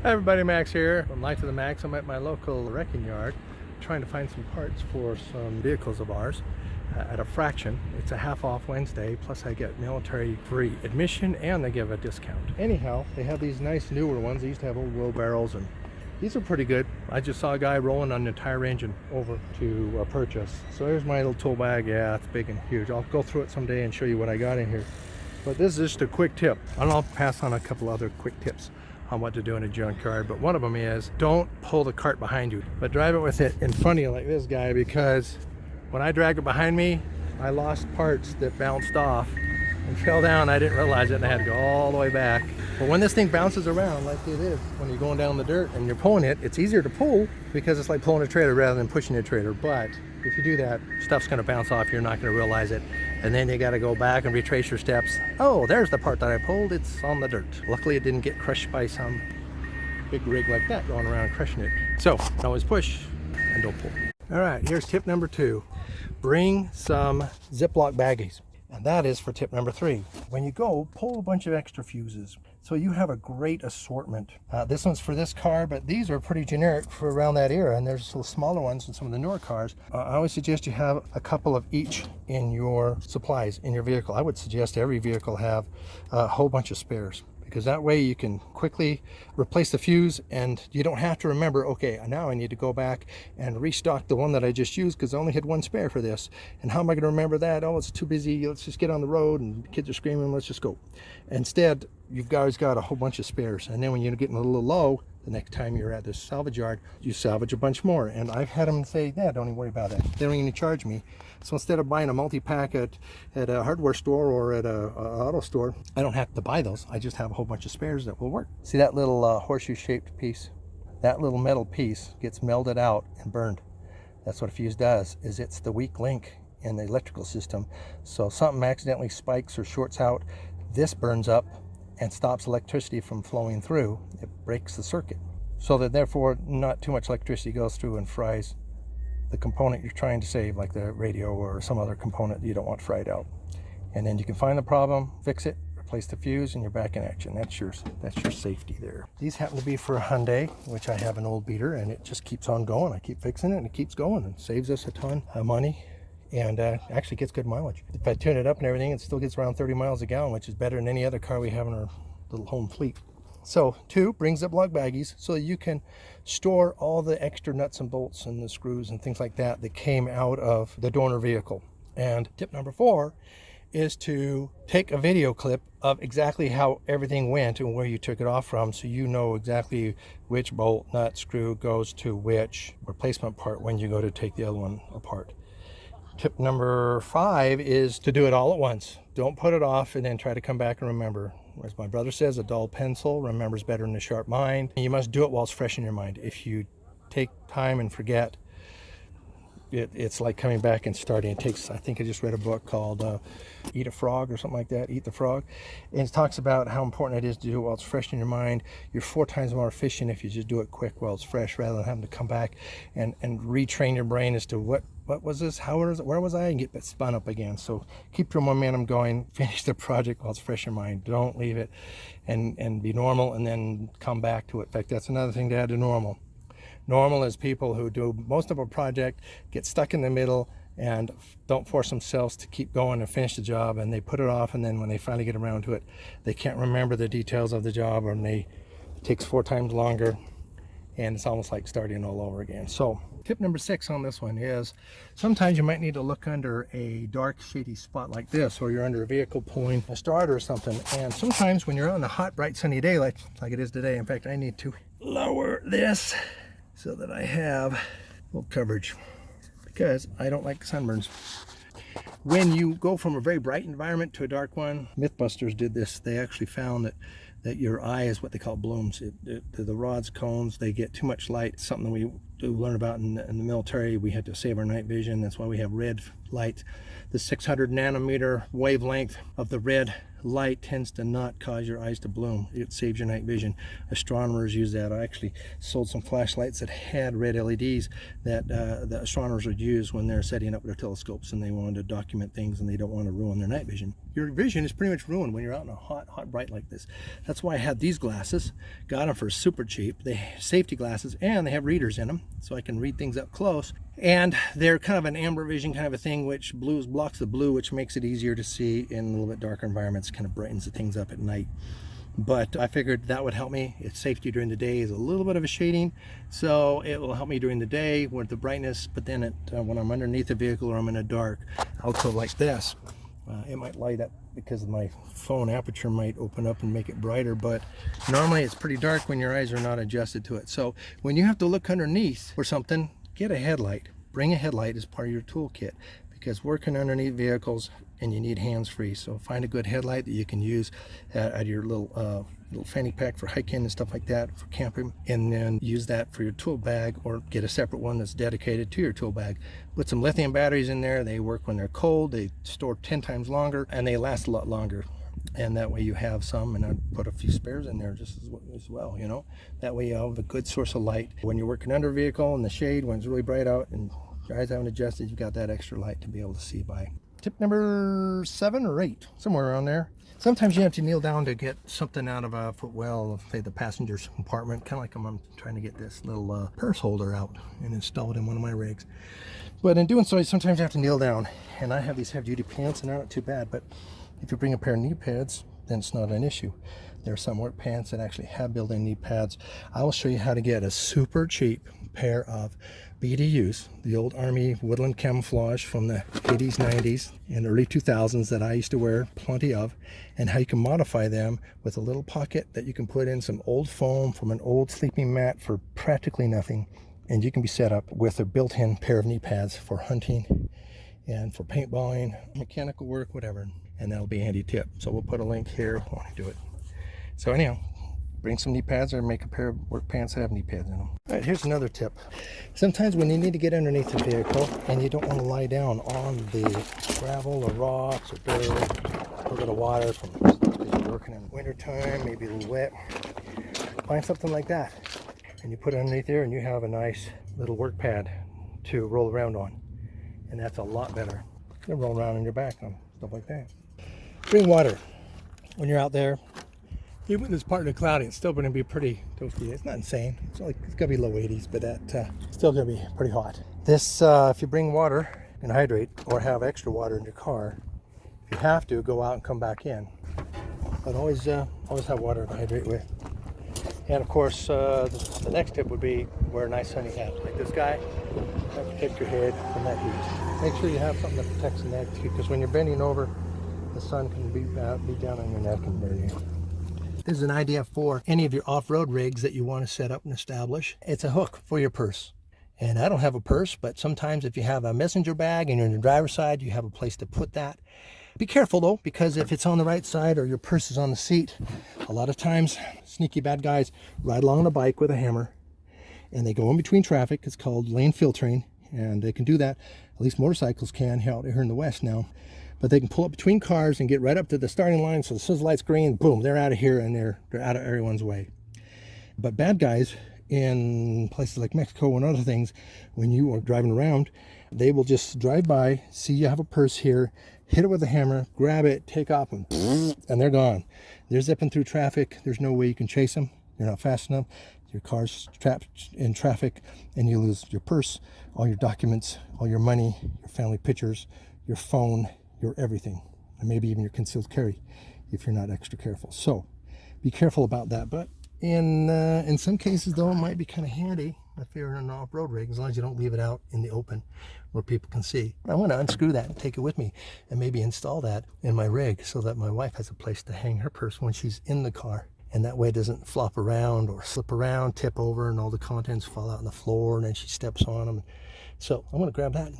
Hi everybody, Max here from Life to the Max. I'm at my local wrecking yard trying to find some parts for some vehicles of ours at a fraction. It's a half off Wednesday, plus I get military free admission and they give a discount. Anyhow, they have these nice newer ones. They used to have old wheelbarrows and these are pretty good. I just saw a guy rolling an entire engine over to purchase. So here's my little tool bag. Yeah, it's big and huge. I'll go through it someday and show you what I got in here. But this is just a quick tip. And I'll pass on a couple other quick tips on what to do in a junkyard, but one of them is don't pull the cart behind you, but drive it with it in front of you like this guy, because when I drag it behind me, I lost parts that bounced off and fell down. I didn't realize it and I had to go all the way back. But when this thing bounces around like it is, when you're going down the dirt and you're pulling it, it's easier to pull because it's like pulling a trailer rather than pushing a trailer. But if you do that, stuff's going to bounce off. You're not going to realize it. And then you got to go back and retrace your steps. Oh, there's the part that I pulled. It's on the dirt. Luckily, it didn't get crushed by some big rig like that going around crushing it. So always push and don't pull. All right, here's tip number 2. Bring some Ziploc baggies. And that is for tip number 3. When you go, pull a bunch of extra fuses. So you have a great assortment. This one's for this car, but these are pretty generic for around that era. And there's little smaller ones in some of the newer cars. I always suggest you have a couple of each in your supplies, in your vehicle. I would suggest every vehicle have a whole bunch of spares, because that way you can quickly replace the fuse and you don't have to remember, okay, now I need to go back and restock the one that I just used because I only had one spare for this. And how am I going to remember that? Oh, it's too busy. Let's just get on the road and kids are screaming. Let's just go. Instead, you've guys got a whole bunch of spares. And then when you're getting a little low, the next time you're at this salvage yard, you salvage a bunch more. And I've had them say, yeah, don't even worry about that. They don't even charge me. So instead of buying a multi-pack at a hardware store or at a auto store, I don't have to buy those. I just have a whole bunch of spares that will work. See that little horseshoe-shaped piece? That little metal piece gets melted out and burned. That's what a fuse does, is it's the weak link in the electrical system. So if something accidentally spikes or shorts out, this burns up and stops electricity from flowing through. It breaks the circuit, so that therefore not too much electricity goes through and fries the component you're trying to save, like the radio or some other component that you don't want fried out. And then you can find the problem, fix it, replace the fuse, and you're back in action. That's your safety there. These happen to be for a Hyundai, which I have an old beater, and it just keeps on going. I keep fixing it and it keeps going and saves us a ton of money. And actually gets good mileage. If I tune it up and everything, it still gets around 30 miles a gallon, which is better than any other car we have in our little home fleet. So 2, bring Ziploc baggies so that you can store all the extra nuts and bolts and the screws and things like that that came out of the donor vehicle. And tip number 4 is to take a video clip of exactly how everything went and where you took it off from, so you know exactly which bolt, nut, screw goes to which replacement part when you go to take the other one apart. Tip number 5 is to do it all at once. Don't put it off and then try to come back and remember. As my brother says, a dull pencil remembers better than a sharp mind. And you must do it while it's fresh in your mind. If you take time and forget, it's like coming back and starting. It takes, I think I just read a book called Eat a Frog or something like that, Eat the Frog. And it talks about how important it is to do it while it's fresh in your mind. You're 4 times more efficient if you just do it quick while it's fresh, rather than having to come back and retrain your brain as to what was this, how was it, where was I, and get spun up again. So keep your momentum going, finish the project while it's fresh in your mind. Don't leave it and be normal and then come back to it. In fact, that's another thing to add to normal. Normal is people who do most of a project, get stuck in the middle, and don't force themselves to keep going and finish the job, and they put it off, and then when they finally get around to it, they can't remember the details of the job, and it takes 4 times longer, and it's almost like starting all over again. So tip number 6 on this one is sometimes you might need to look under a dark shady spot like this, or you're under a vehicle pulling a starter or something. And sometimes when you're on a hot, bright, sunny day like it is today, in fact, I need to lower this so that I have full coverage, because I don't like sunburns. When you go from a very bright environment to a dark one, Mythbusters did this. They actually found that your eye is what they call blooms. The rods, cones, they get too much light. It's something that we do learn about in the military. We had to save our night vision. That's why we have red light. The 600 nanometer wavelength of the red light tends to not cause your eyes to bloom. It saves your night vision. Astronomers use that. I actually sold some flashlights that had red LEDs that the astronomers would use when they're setting up their telescopes and they wanted to document things and they don't want to ruin their night vision. Your vision is pretty much ruined when you're out in a hot bright like this. That's why I had these glasses. Got them for super cheap. They safety glasses, and they have readers in them, so I can read things up close. And they're kind of an amber vision kind of a thing, which blocks the blue, which makes it easier to see in a little bit darker environments, kind of brightens the things up at night. But I figured that would help me. Its safety during the day is a little bit of a shading, so it will help me during the day with the brightness, but then when I'm underneath the vehicle or I'm in the dark, I'll go like this. It might light up because my phone aperture might open up and make it brighter, but normally it's pretty dark when your eyes are not adjusted to it. So when you have to look underneath or something, get a headlight. Bring a headlight as part of your toolkit, because working underneath vehicles and you need hands-free. So find a good headlight that you can use at your little fanny pack for hiking and stuff like that, for camping, and then use that for your tool bag, or get a separate one that's dedicated to your tool bag. Put some lithium batteries in there. They work when they're cold. They store 10 times longer and they last a lot longer. And that way you have some, and I put a few spares in there just as well, you know. That way you have a good source of light. When you're working under a vehicle in the shade, when it's really bright out and your eyes haven't adjusted, you've got that extra light to be able to see by. Tip number 7 or 8, somewhere around there. Sometimes you have to kneel down to get something out of a footwell, say the passenger compartment, kind of like I'm trying to get this little purse holder out and install it in one of my rigs. But in doing so, sometimes you have to kneel down. And I have these heavy-duty pants, and they're not too bad, but if you bring a pair of knee pads, then it's not an issue. There are some work pants that actually have built-in knee pads. I will show you how to get a super cheap pair of BDUs, the old Army woodland camouflage from the 80s, 90s, and early 2000s that I used to wear plenty of, and how you can modify them with a little pocket that you can put in some old foam from an old sleeping mat for practically nothing, and you can be set up with a built-in pair of knee pads for hunting and for paintballing, mechanical work, whatever. And that'll be a handy tip. So we'll put a link here when I do it. So anyhow, bring some knee pads or make a pair of work pants that have knee pads in them. All right, here's another tip. Sometimes when you need to get underneath the vehicle and you don't want to lie down on the gravel or rocks or dirt, a little bit of water because you're working in winter time, maybe a little wet, find something like that. And you put it underneath there and you have a nice little work pad to roll around on. And that's a lot better. You can roll around on your back on stuff like that. Bring water when you're out there. Even when it's partly cloudy, it's still going to be pretty toasty. It's not insane. It's going to be low 80s, but that's still going to be pretty hot. This, if you bring water and hydrate, or have extra water in your car, if you have to, go out and come back in. But always have water to hydrate with. And of course, the next tip would be wear a nice sunny hat, like this guy. That protect your head from that heat. Make sure you have something that protects the neck too, because when you're bending over, the sun can be down on your neck and burn you. This is an idea for any of your off-road rigs that you want to set up and establish. It's a hook for your purse. And I don't have a purse, but sometimes if you have a messenger bag and you're on the driver's side, you have a place to put that. Be careful though, because if it's on the right side or your purse is on the seat, a lot of times sneaky bad guys ride along on a bike with a hammer and they go in between traffic. It's called lane filtering, and they can do that. At least motorcycles can out here in the West now. But they can pull up between cars and get right up to the starting line, so as soon as the light's green, boom, they're out of here and they're out of everyone's way. But bad guys in places like Mexico and other things, when you are driving around, they will just drive by, see you have a purse here, hit it with a hammer, grab it, take off, and they're gone. They're zipping through traffic. There's no way you can chase them. You're not fast enough. Your car's trapped in traffic, and you lose your purse, all your documents, all your money, your family pictures, your phone, your everything, and maybe even your concealed carry if you're not extra careful. So be careful about that. But in some cases though, it might be kind of handy if you're in an off-road rig, as long as you don't leave it out in the open where people can see. I want to unscrew that and take it with me and maybe install that in my rig so that my wife has a place to hang her purse when she's in the car, and that way it doesn't flop around or slip around, tip over, and all the contents fall out on the floor and then she steps on them. So I'm going to grab that.